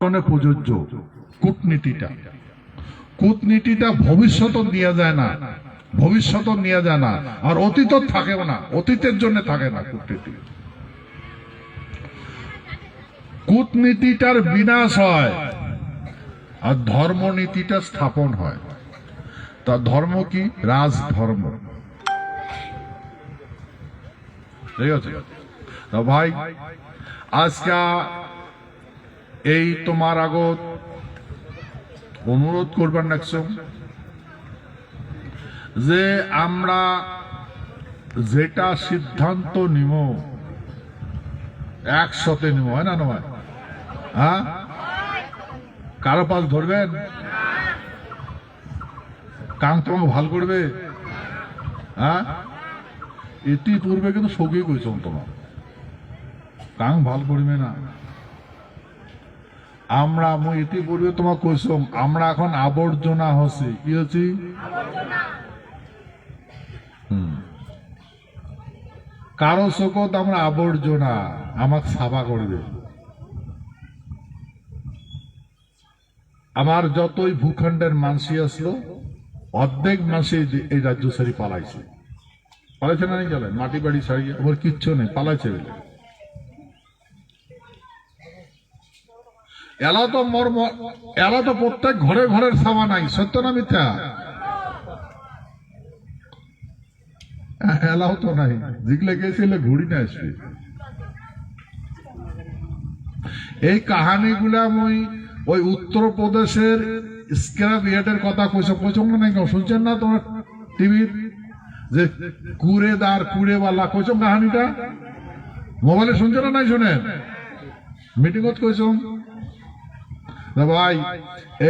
প্রযোজ্য কূটনীতিটা ভবিষ্যৎ নেওয়া যায় না আর অতীত থাকেও না, অতীতের জন্য থাকে না। কূটনীতিটার বিনাশ হয় আর ধর্মনীতিটা স্থাপন হয়। তা ধর্ম কি? রাজধর্ম। ঠিক আছে তো ভাই, আজকে এই তোমার আগত অনুরোধ করবেন রাখছো যে আমরা যেটা সিদ্ধান্ত নিব একসাথে নিব, হয় না নয়? হ্যাঁ, কারো পাশ ধরবেন? কাং তোমাকে ভাল করবে? হ্যাঁ, ইতিপূর্বে কিন্তু সগিয়ে কইছ তোমার কাং ভাল করবে না। আমরা ইতিপূর্বে তোমাকে কইছম আমরা এখন আবর্জনা হচ্ছি। কি হচ্ছি? কারো চোখত আমরা আবর্জনা, আমাকে সাফা করবে। আমার যতই ভূখণ্ডের মানসি আসলো অর্ধেক মাসে এই রাজ্য সারি পালাইছে না, নেই চলেন মাটি বাড়ি সারি ওর কিচ্ছু নেই, পালাইছে বলে। এলা তো প্রত্যেক ঘরে ঘরের সামা নাই, সত্য না মিথ্যা? এলাও তো নাই, যেগুলো গেছিলে ঘুরি না আসবে। এই কাহানিগুলা ওই উত্তরপ্রদেশের স্ক্র্যাপ ইয়ার্ডের কথা কইছো না নাই? শুনছেন না তোমার টিভি যে কুড়েবালা কইছো কাহানিটা? মোবাইলে শুনছো না নাই? শোনেন, মিটিংত কইছো ভাই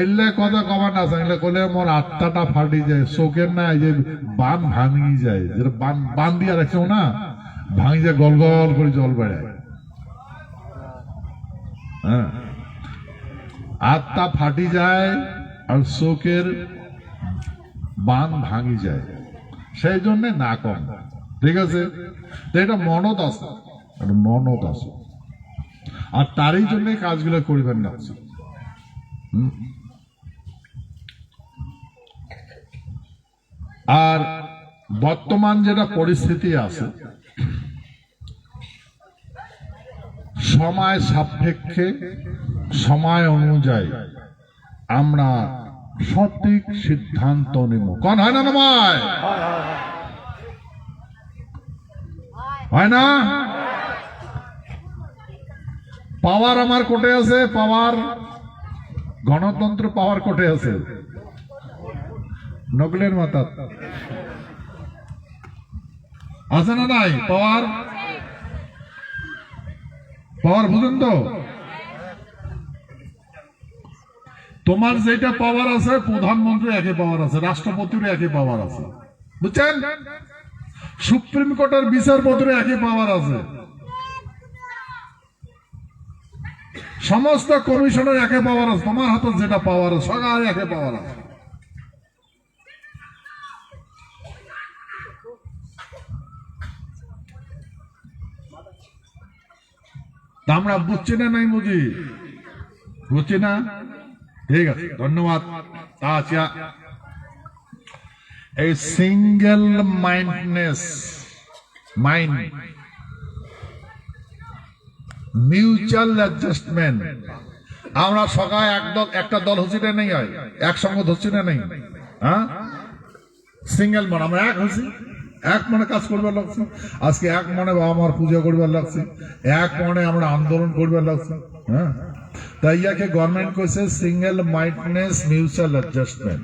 এলে কথা কবার না চাইলে কলে মোর আত্মাটা ফাটি যায়, চোখের না যে বান ভাঙি যায়, যেটা বান দিয়া রাখছো না, ভাঙি যায়, গল গল করে জল বেড়ায়। হ্যাঁ, আত্মা ফাটি যায় আর চোখের বান ভাঙি যায়, সেই জন্য না কম। ঠিক আছে, এটা মনত আছে, আর তারই জন্য কাজগুলো করিবেন না। আর বর্তমান যেটা পরিস্থিতি আছে, সময় সাপেক্ষে সময় অনুযায়ী আমরা সঠিক সিদ্ধান্ত নেব। কোন হয় না? নয় হয় না? পাওয়ার আমার কোটে আছে, পাওয়ার গণতন্ত্র পাওয়ার কোটে আছে, নকলের মাথা আছে না নাই? পাওয়ার বুঝুন তো, তোমার যেটা পাওয়ার আছে প্রধানমন্ত্রী একই পাওয়ার আছে, রাষ্ট্রপতির একই পাওয়ার আছে, বুঝছেন? সুপ্রিম কোর্টের বিচারপতির একই পাওয়ার আছে, সমস্ত কমিশনের একই পাওয়ার আছে। তোমার হাতে যেটা পাওয়ার আছে সবার একই পাওয়ার আছে। আমরা বুঝছি না নাই? বুঝছি না? ঠিক আছে, ধন্যবাদ। আচ্ছা, এই সিঙ্গেল মাইন্ডনেস, মাইন্ড মিউচুয়াল অ্যাডজাস্টমেন্ট, আমরা সবাই একটা দল হচ্ছি না নেই, একসঙ্গে ধরছি না নেই। হ্যাঁ, সিঙ্গেল মন, আমরা এক হচ্ছি, এক মনে কাজ করবার লাগছে। আজকে এক মনে বাবা মার পূজা করবার লাগছে, এক মনে আমরা আন্দোলন করবার লাগছে। হ্যাঁ, তাই ইয়াকে গভর্নমেন্ট কইছে সিঙ্গেল মাইন্ডনেস মিউচুয়াল অ্যাডজাস্টমেন্ট।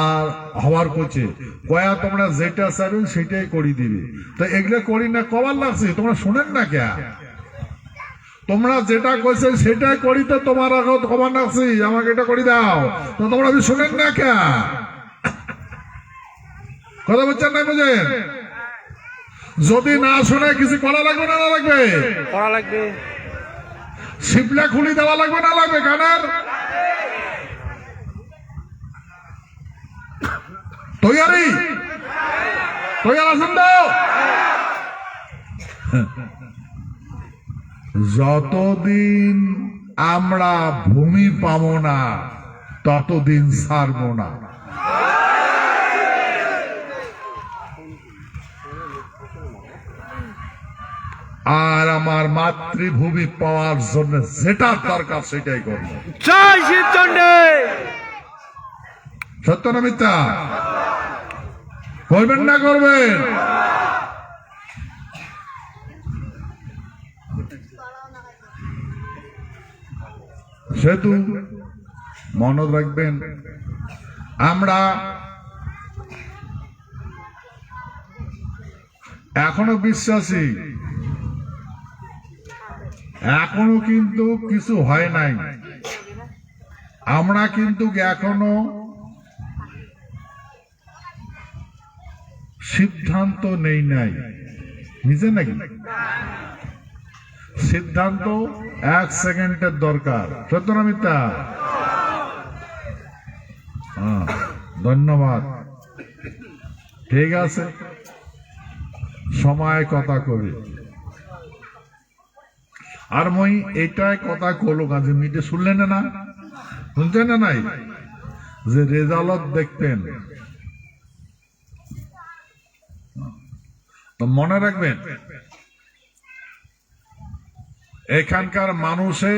আর হওয়ার কইছে কয়া তোমরা যেটা চাইবেন সেটাই করি দিবে। তো এগুলো করি না কবার লাগছে, তোমরা শুনেন না কে? তোমরা যেটা কইছে সেটাই করি, তো তোমার আগত কবার লাগছে আমাকে এটা করি দাও, তো তোমরা শুনেন না কে? কথা বলছেন না? বুঝেন? যদি না শুনে কিছু করা লাগবে না লাগবে? করা লাগবে। শিবলা খুলি দেওয়া লাগবে না লাগবে? কানের তৈয়ার আছেন তো? যতদিন আমরা ভূমি পাবো না ততদিন ছাড়বো না। আর আমার মাতৃভূমি পাওয়ার জন্য যেটা দরকার সেটাই করবো। সত্য না মিথ্যা? করবেন না করবেন? সেতু মনে রাখবেন, আমরা এখনো বিশ্বাসী, এখনো কিন্তু কিছু হয় নাই। আমরা কিন্তু এখনো সিদ্ধান্ত নেই নাই নিজে, নাকি? সিদ্ধান্ত 1 সেকেন্ডের দরকার। সত্য না মিথ্যা? ধন্যবাদ। ঠিক আছে, সময় কথা কবি। আর মই এইটাই কথা কলো কাজে মিটে শুনলেন না, শুনছেন না নাই যে রেজাল্ট দেখবেন, তো মনে রাখবেন এখানকার মানুষে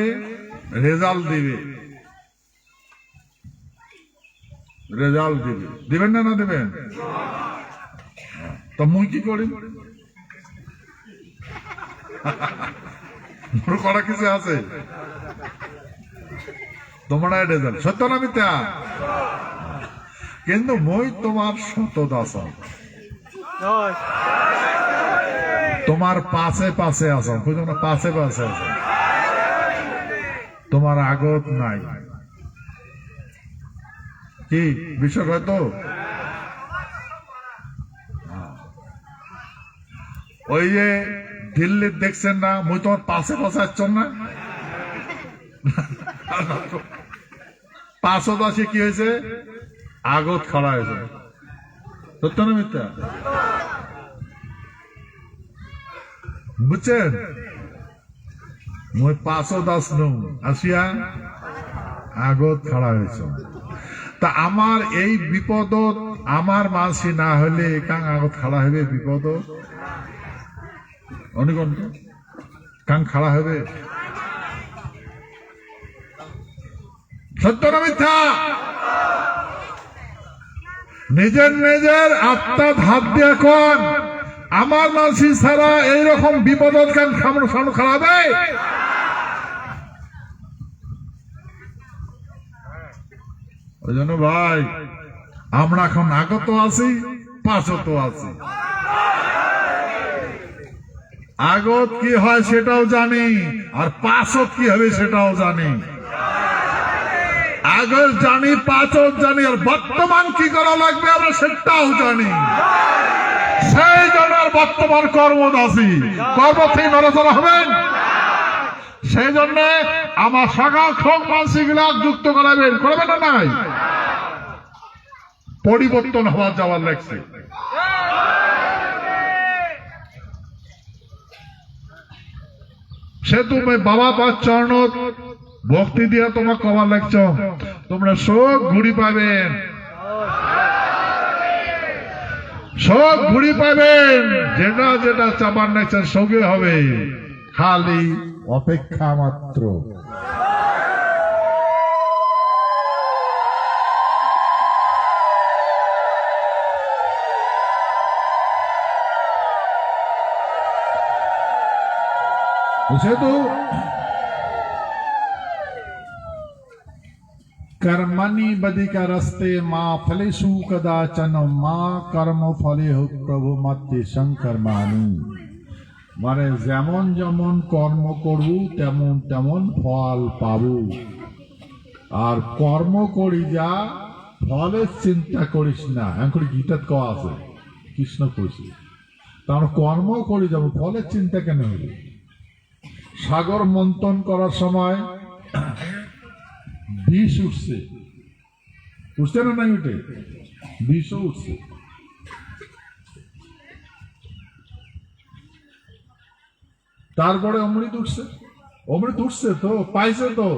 রেজাল্ট দিবে, রেজাল্ট দিবে। দিবেন না না দিবেন? তো মুই কি করি? মোর করা কিছু আছে? তোমরা রেজাল্ট সত্য না মিথ্যা? কিন্তু মই তোমার সততাস, তোমার পাশে পাশে আছো, বুঝো না? পাশে পাশে আছো, তোমার আগত নাই। কি বিষয় হয়তো ওই যে দিল্লির দেখছেন না, মুই তোমার পাশে পাশে আসছ না? পাশে কি হয়েছে? আগত খাড়া হয়েছে। সত্য না মিথ্যা? বুঝছেন? মুই পাশদাস নৌ আসিয়া আগত খাড়া হয়েছে। তা আমার এই বিপদ আমার মাসি না হলে কাং আগত খাড়া হবে? বিপদ অনেক কাং খাড়া হবে। সত্য না মিথ্যা? নিজের নিজের আত্মা ভাব দিয়ে কোন আমার মাসি ছাড়া এইরকম বিপদ কান সামনে খাড়াবে? ওই জন্য ভাই আমরা এখন আগত আছি, পাশত আছি। আগত কি হয় সেটাও জানি, আর পাশত কি হবে সেটাও জানি। আগত জানি, পাশত জানি, আর বর্তমান কি করা লাগবে আমরা সেটাও জানি। সেই জন্য বর্তমান কর্মদাসী, কর্ম থেকে নড়াচড়া হবেন। সেই জন্য আমার সকাল ক্ষোভ মানসিকগুলা যুক্ত করাবেন, করবেন না? নাই পরিবর্তন হওয়ার যাওয়ার লাগছে। সে তুমি বাবা পাঁচ চরণ ভক্তি দিয়া তোমার কবার লাগছ, তোমরা সব ঘুরি পাবেন, সব ঘুরি পাবেন। যেটা যেটা চাপার লাগছেন সঙ্গে হবে, খালি অপেক্ষা মাত্র। সেহেতু कर्मणि बदिका रस्ते माँ फलेषु कदाचन माँ कर्म फले हो प्रभु मत्ते संकर्माणि। মানে যেমন যেমন কর্ম করবো তেমন তেমন ফল পাবো, আর কর্ম করি যা ফলের চিন্তা করিস না। এখন গীতাত কওয়া আছে, কৃষ্ণ কইছে, তার কর্ম করি যাব, ফলের চিন্তা কেন হবে? সাগর মন্থন করার সময় বিষ উঠছে, উঠছে না নাই? উঠে বিষও উঠছে। তারপরে অমৃত উঠছে, অমৃত উঠছে তো, পাইছে তো,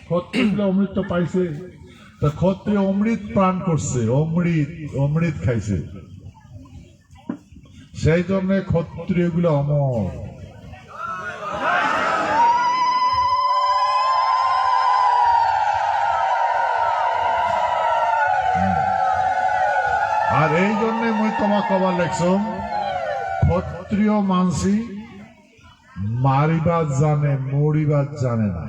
ক্ষত্রিয় অমৃত তো পাইছে। তা ক্ষত্রিয় অমৃত পান করছে, অমৃত অমৃত খাইছে, সেই জন্য ক্ষত্রিয় গুলো অমর। আর এই জন্য মুই তোমার কবার লেখছম, ক্ষত্রিয় মানসি মারিবার জানে, মরিবার জানে না।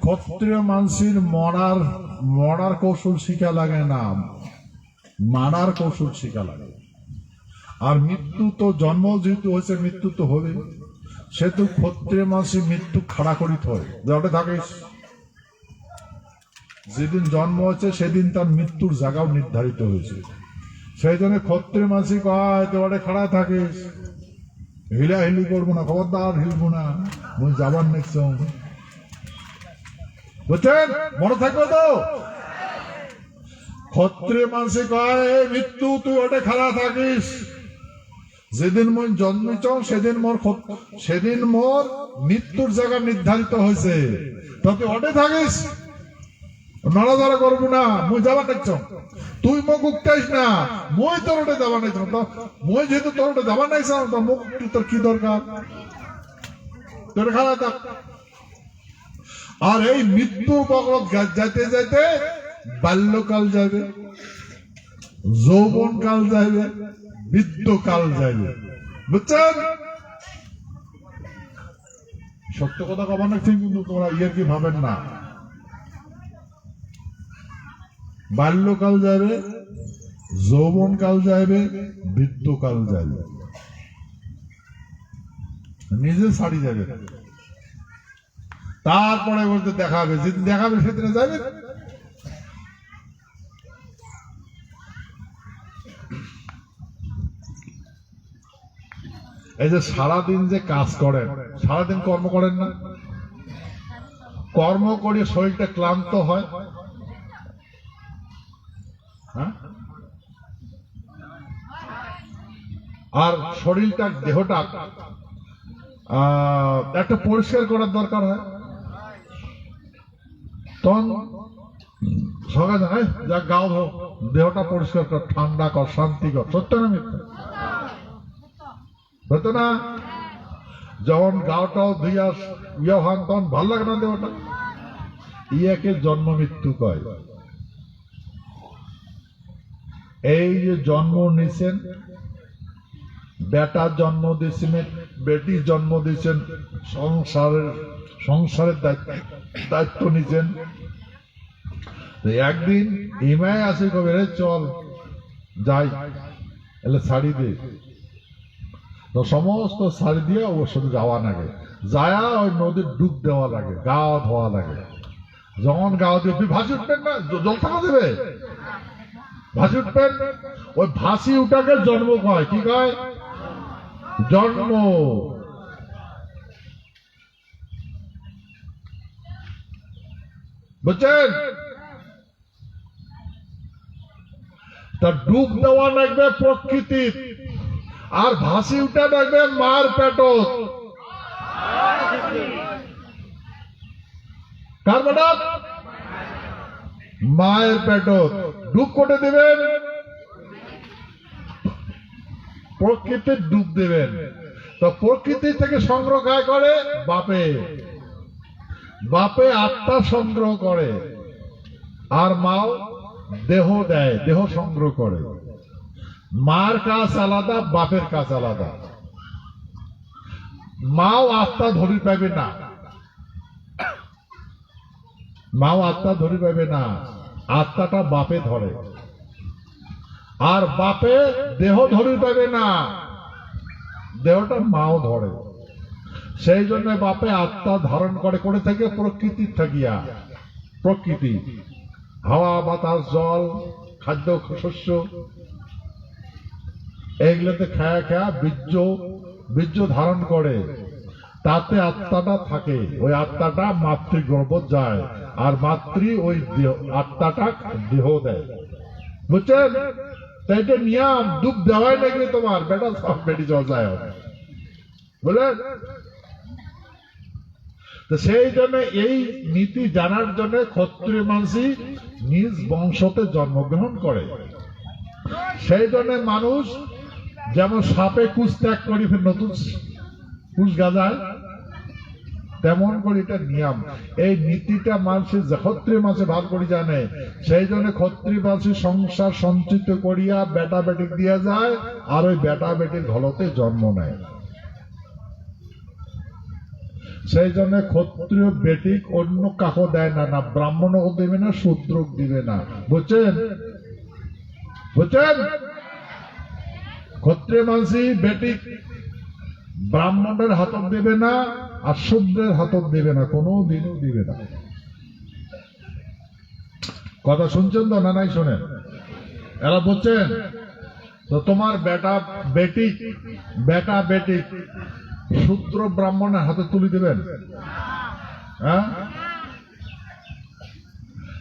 ক্ষত্রিয় মানসির মরার কৌশল শিখা লাগে না, মারার কৌশল শিখা লাগে। আর মৃত্যু তো জন্ম যেহেতু হয়েছে, মৃত্যু তো হবে, সেহেতু ক্ষত্রিয় মানসি মৃত্যু খাড়া করিতে হয়। যাতে থাকিস, যেদিন জন্ম হয়েছে সেদিন তার মৃত্যুর জায়গাও নির্ধারিত হয়েছে। সেই জন্য ক্ষত্রিয় মানসি কয় তোরে খাড়া থাকিস, হিলাহিলি করবো না, খবরদার হিলবো না, মুই যাবার নেক্সট, বুঝছেন? মনে থাকবে তো? ক্ষত্রিয় মানসি কয় মৃত্যু তুই ওটা খাড়া থাকিস, যেদিন মই জন্মিছ সেদিন মোর মৃত্যুর জায়গা নির্ধারিত হয়েছে, তুই ওটে থাকিস, নড়াচড়া করবো না, মুই যাবা দেখছ, তুই মুখ উঠতেস না, মই তোর ওটা যাবা নাই, মই যেহেতু তোর ওটা যাবা নাই, মুখ তোর কি দরকার, তোর খারাপ থাক। আর এই মৃত্যু বগলত যাইতে যাইতে বাল্যকাল যাবে, যৌবন কাল যাইবে, বৃদ্ধকাল যাইবে, বুঝছেন? সত্য কথা কবার না, কিন্তু তোমরা ইয়ের কি ভাবেন না। বাল্যকাল যাবে, যৌবন কাল যাইবে, বৃদ্ধকাল যাইবে, নিজে ছাড়ি যাবে, তারপরে বলতে দেখাবে, যেদিন দেখাবে সেদিনে যাবে। এই যে সারাদিন যে কাজ করেন, সারাদিন কর্ম করেন না, কর্ম করে শরীরটা ক্লান্ত হয়, হ্যাঁ? আর শরীরটা, দেহটা একটা পরিষ্কার করার দরকার হয়, তখন সকালে জানাই যা গাও ধো, দেহটা পরিষ্কার কর, ঠান্ডা কর, শান্তি কর, সত্য না মিথ্যা? হতো না? যখন গাওটাও ধুইয়া ইয়ে হন তখন ভাল লাগে না দেহটা, ইয়াকে জন্ম মৃত্যু কয়। এই যে জন্ম নিছেন, বেটার জন্ম দিয়েছেন, বেটির জন্ম দিয়েছেন, সংসারের দায়িত্ব নিছেন, একদিন ইমায় আসে কবে রে চল যাই, এলে শাড়ি দে, তো সমস্ত শাড়ি দিয়ে অবশ্য যাওয়া লাগে, যায়া ওই নদীর ডুব দেওয়া লাগে, গা ধোয়া লাগে। যখন গা দিয়ে ভাসি উঠবেন না, জল থাকা দেবে, ভাসি উঠবেন, ওই ভাসি উঠাকে জন্ম কয়, কি কয়? জন্ম। বুঝছেন? তা ডুব দেওয়া লাগবে প্রকৃতির, আর ভাসি উঠা লাগবে মার পেটত। কার পেটত? মায়ের পেটত। ডুব কোটে দেবেন? প্রকৃতির ডুব দেবেন। তো প্রকৃতি থেকে সংগ্রহ কায় করে? বাপে। বাপে আত্মা সংগ্রহ করে, আর মাও দেহ দেয়, দেহ সংগ্রহ করে। মার কাজ আলাদা, বাপের কাজ আলাদা। মাও আত্মা ধরি পাবে না, মাও আত্মা ধরি পাবে না, আত্মাটা বাপে ধরে। আর বাপে দেহ ধরি পাবে না, দেহটা মাও ধরে। সেই জন্য বাপে আত্মা ধারণ করে থাকে প্রকৃতির থাকিয়া। প্রকৃতি হাওয়া, বাতাস, জল, খাদ্য, শস্য, এইগুলোতে খায়া খায়া বীর্য ধারণ করে, তাতে আত্মাটা থাকে। ওই আত্মাটা মাতৃগর্ভ যায়, আর মাতৃ ওই আত্মাটা দেহ দেয়। বুঝছেন? তাই এটা নিয়ম, ডুব দেওয়াই লাগবে তোমার বেটা, সব বেটি যায় বলে। তো সেই জন্য এই নীতি জানার জন্য ক্ষত্রিয় মানুষই নিজ বংশতে জন্মগ্রহণ করে। সেই জন্য মানুষ যেমন সাপে কুশ ত্যাগ করি ফের নতুন কুশ গাজায়, তেমন করে এটা নিয়ম। এই নীতিটা মানুষের ক্ষত্রিয় মানুষে ভাগ করে জানে। সেই জন্য ক্ষত্রিয় মানুষের সংসার সঞ্চিত করিয়া বেটা বেটি দিয়া যায়, আর ওই বেটা বেটির ঘলতে জন্ম নেয়। সেই জন্য ক্ষত্রিয় বেটি অন্য কাকো দেয় না, না ব্রাহ্মণও দেবে না, শূদ্রক দিবে না। বুঝছেন? বুঝছেন? ক্ষত্রিয় মানুষই বেটি ব্রাহ্মণের হাতক দেবে না, আর শূদ্রের হাতক দেবে না, কোনো দিনও দিবে না। কথা শুনছেন তো না? নাই শোনেন? এরা বলছেন তো তোমার বেটা বেটি শূদ্র ব্রাহ্মণের হাতে তুলে দেবেন? হ্যাঁ,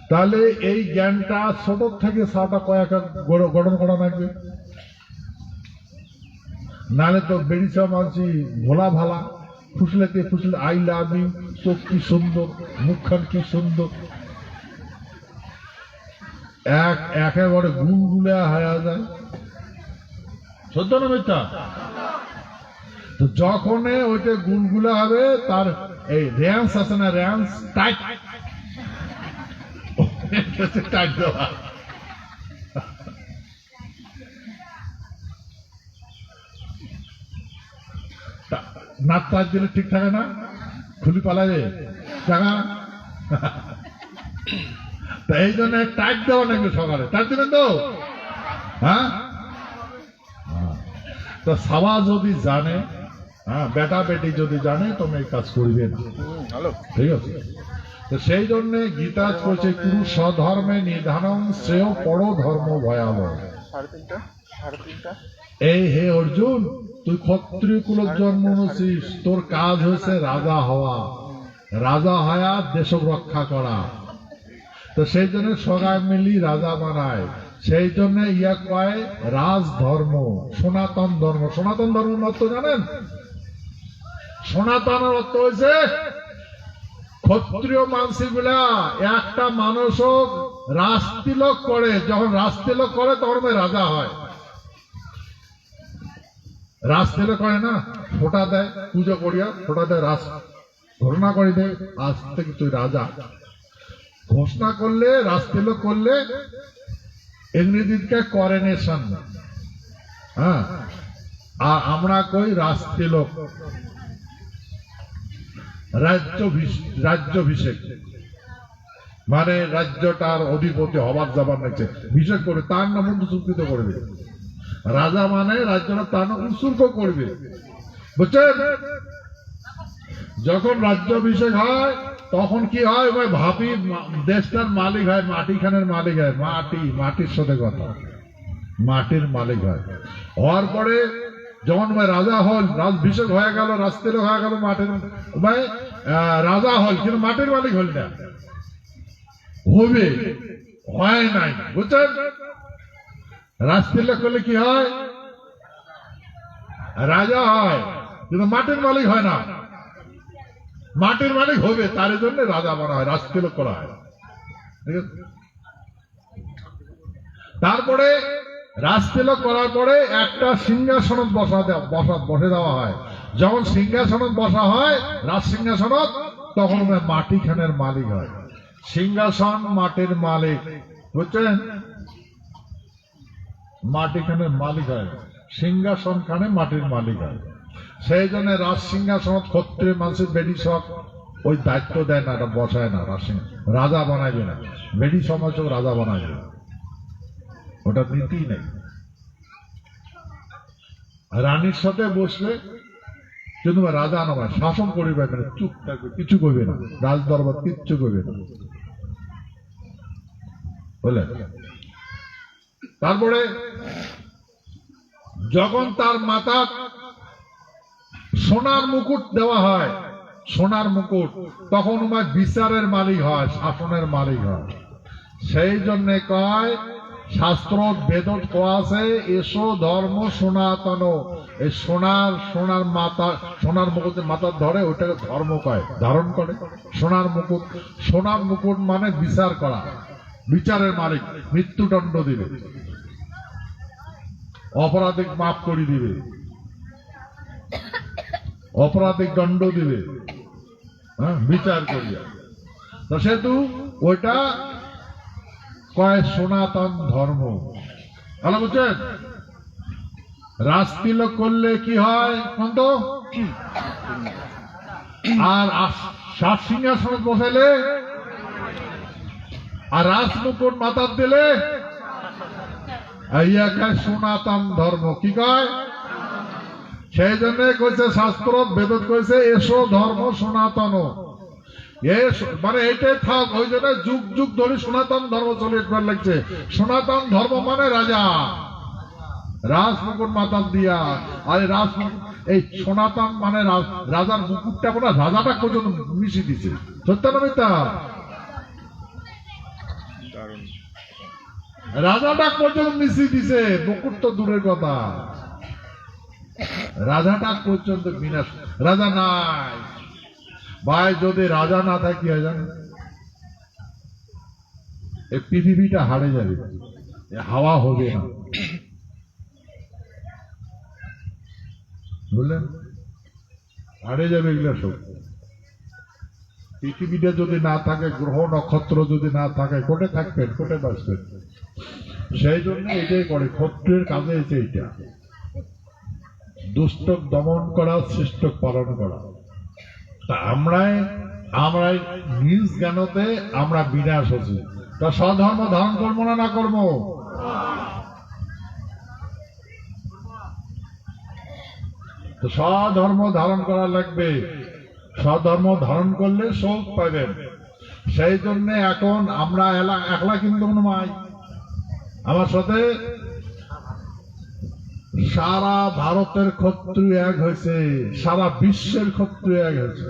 তাহলে এই জ্ঞানটা ছোট থেকে সাটা কয়েক গঠন করা লাগবে। নালে তো বেড়িসা মানছি ভোলা ভালা, ফুসলেতে ফুসলে আই লাভ ইউ, চোখ কি সুন্দর, মুখখান কি সুন্দর, একেবারে গুলগুলে হায়া যায়। সত্য না মিথ্যা? তো যখন ওইটা গুলগুলা হবে, তার এই র্যান্স আছে না, র্যান্স টাইট টাইট দেওয়া। নাক টাইট দিলে ঠিক থাকে না, খুলি পালাবে টাকা। এই জন্য টাইট দেওয়া নাকি সকালে, টাইট দেবেন তো? হ্যাঁ, তো সবা যদি জানে, হ্যাঁ বেটা বেটি যদি জানে, তুমি এই কাজ করবে না। ঠিক আছে? তো সেই জন্য গীতা করছে কুরু স্বধর্মে নিধানং শ্রেয় পর ধর্ম ভয়াবহ। এই হে অর্জুন, তুই ক্ষত্রিয় কুলের জন্ম নিয়েছিস, তোর কাজ হয়েছে রাজা হওয়া, রাজা হয়া দেশ রক্ষা করা। তো সেই জন্য সবাই মিলি রাজা বানায়। সেই জন্য ইয়া কয় রাজ ধর্ম, সনাতন ধর্ম। সনাতন ধর্মের অর্থ জানেন? সনাতনের অর্থ হয়েছে ক্ষত্রিয় মানসিকগুলা একটা মানুষও রাজতিলক করে, যখন রাজতিলক করে তখন রাজা হয়। রাজতিলক করে না, ফোঁটা দেয়, পুজো করিয়া ফোঁটা দেয়, রাজ ঘোষণা করে দেয় আজ থেকে তুই রাজা। ঘোষণা করলে, রাজতিলক করলে ইংরেজিকে করেনেশন। হ্যাঁ, আর আমরা কই রাজতিলক, রাজ্যাভিষেক, মানে রাজ্যটার অধিপতি হবার যাবার নাকি ভিষেক করে তার নাম উৎসর্গিত করবে। রাজা মানে রাজ্যটা তার নাম উৎসর্গ করবে। বুঝছেন? যখন রাজ্যাভিষেক হয় তখন কি হয়, ওই ভাবি দেশটার মালিক হয়, মাটিখানের মালিক হয়। মাটির সাথে কথা, মাটির মালিক হয়। হওয়ার পরে যখন রাজা হল, রাজভিষেক হয়ে গেল, রাজতিলক হয়ে গেল, মাটির রাজা হল, কিন্তু মাটির মালিক হল না, হবে হয় নাই। বুঝছেন? রাজতিলক করলে কি হয়, রাজা হয়, কিন্তু মাটির মালিক হয় না। মাটির মালিক হবে, তার জন্য রাজা বানা হয়, রাজতিলক করা হয়। ঠিক আছে? তারপরে রাজতিলক করার পরে একটা সিংহাসনত বসে দেওয়া হয়। যখন সিংহাসনত বসা হয়, রাজ সিংহাসনত, তখন মাটিখানের মালিক হয়। সিংহাসন মাটির মালিক। বুঝছেন? মাটিখানের মালিক হয়, সিংহাসন খানে মাটির মালিক হয়। সেই জন্য রাজ সিংহাসনত ক্ষত্রিয় মানুষের বেডি সব ওই দায়িত্ব দেয় না, এটা বসায় না। রাজা বানাইবে না, বেডি সমাজ রাজা বানাইবে, ওটা নীতি নেই। রানীর সাথে বসলে কিন্তু রাজা নয়, শাসন করিবে, চুপ থাকবে, কিছু করবে না, রাজ দরবার কিচ্ছু করবে না। বলে তারপরে যখন তার মাথা সোনার মুকুট দেওয়া হয়, সোনার মুকুট, তখন বিচারের মালিক হয়, শাসনের মালিক হয়। সেই জন্য কয় শাস্ত্র বেদত কোয়া আছে এসো ধর্ম সনাতন। এই সোনার মাথা, সোনার মুকুট মাথার ধরে ওইটাকে ধর্ম কয়, ধারণ করে সোনার মুকুট। সোনার মুকুট মানে বিচার করা, বিচারের মালিক, মৃত্যুদণ্ড দিবে, অপরাধিক মাফ করে দিবে, অপরাধিক দণ্ড দিবে, হ্যাঁ, বিচার করিয়া। তো সেহেতু ওইটা কয় সনাতন ধর্ম। ভালো বুঝছেন? রাজতিলক করলে কি হয় বন্ধু? আর সাত সিংহাসন বসাইলে আর রাজমুকুট মাথার দিলে সনাতন ধর্ম। কি কয়? সেই জন্য কইছে শাস্ত্র বেদত কইছে এসো ধর্ম সনাতন। মানে এটাই থাক, ওই জন্য যুগ যুগ ধরে সনাতন ধর্ম চলে একবার লাগছে। সনাতন ধর্ম মানে রাজা, রাজমুকুট মাথার দিয়া। আর এই সনাতন মানে রাজার মুকুটটা বলে রাজাটা পর্যন্ত মিশিয়ে দিছে। সত্য না মিথ্যা? রাজাটা পর্যন্ত মিশিয়ে দিছে, মুকুট তো দূরের কথা, রাজাটা পর্যন্ত বিনাশ। রাজা নাই ভাই, যদি রাজা না থাকে কি হয় জানেন? এই পৃথিবীটা হারে যাবে, হাওয়া হবে না, বুঝলেন? হারে যাবে এগুলো সব। পৃথিবীটা যদি না থাকে, গ্রহ নক্ষত্র যদি না থাকে, কোটে থাকবেন, কোটে বাঁচবেন? সেই জন্য এটাই করে, ক্ষত্রিয়ের কাজে এসে এইটা দুষ্টক দমন করা, শিষ্টক পালন করা। তা আমরাই নিজ জ্ঞানতে আমরা বিনাশ হচ্ছি। তা স্বধর্ম ধারণ করবো না করবো? তো স্বধর্ম ধারণ করা লাগবে। স্বধর্ম ধারণ করলে সুখ পাবেন। সেই জন্য এখন আমরা একলা কিন্তু নয়, আমার সাথে সারা ভারতের ক্ষত্রিয় এক হয়েছে, সারা বিশ্বের ক্ষত্রিয় এক হয়েছে।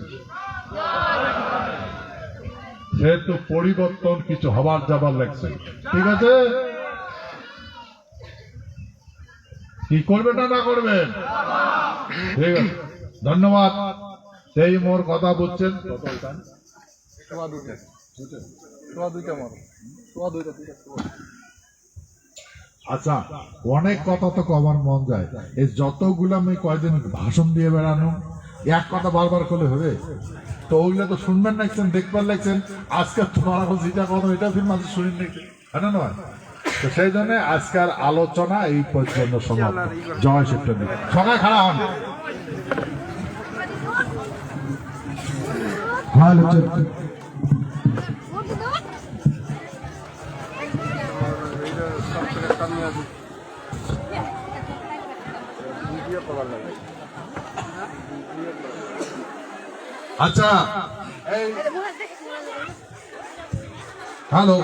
সেহেতু পরিবর্তন কিছু হবার যাবার লাগছে। ঠিক আছে? কি করবেন না করবেন? ঠিক আছে, ধন্যবাদ। সেই মোর কথা বুঝছেন? আচ্ছা, অনেক কথা তো কবার মন যায়। এই যতগুলো আমি কয়দিন ভাষণ দিয়ে বেড়ানো, এক কথা বারবার করলে হবে? তো ওইগুলো তো শুনবেন লাগছেন, দেখবার লাগছেন। আজকে তোমার যেটা কথা এটা ফির মানুষ শুনেন নাকি, হ্যাঁ না নয়? তো সেই জন্য আজকের আলোচনা এই পর্যন্ত সমাপ্ত। জয় শিবচন্দ্র। সবাই খাড়া হন। আচ্ছা, হ্যালো,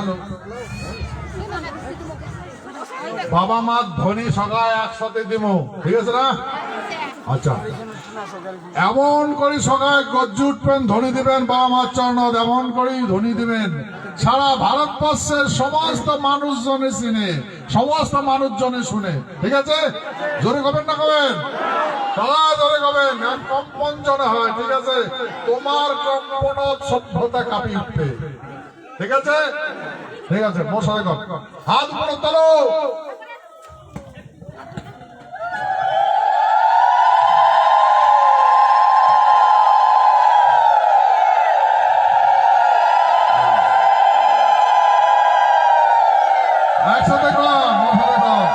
বাবা মা ধনী সগায় একসাথে দিব, ঠিক আছে না? আচ্ছা, এমন করে সগায় গজ্জে উঠবেন, ধনী দিবেন, বাবা মার চরণ এমন করেই ধনী দিবেন। সারা ভারতবর্ষের সমস্ত মানুষজনে চিনে, সমস্ত মানুষজনে শুনে। ঠিক আছে? জোরে কবেন না কবেন? সবাই জোরে কবেন, কম্পন জনে হয়। ঠিক আছে? তোমার কম্পন সভ্যতা কাঁপিয়ে উঠবে। ঠিক আছে? ঠিক আছে, মশাই কর, হাত উপরে তোলো। একসাথে কর, মশাই কর,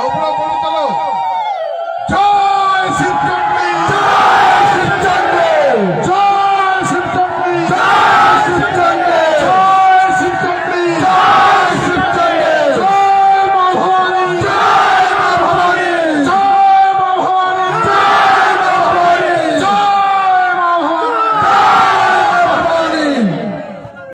উপরে তোলো।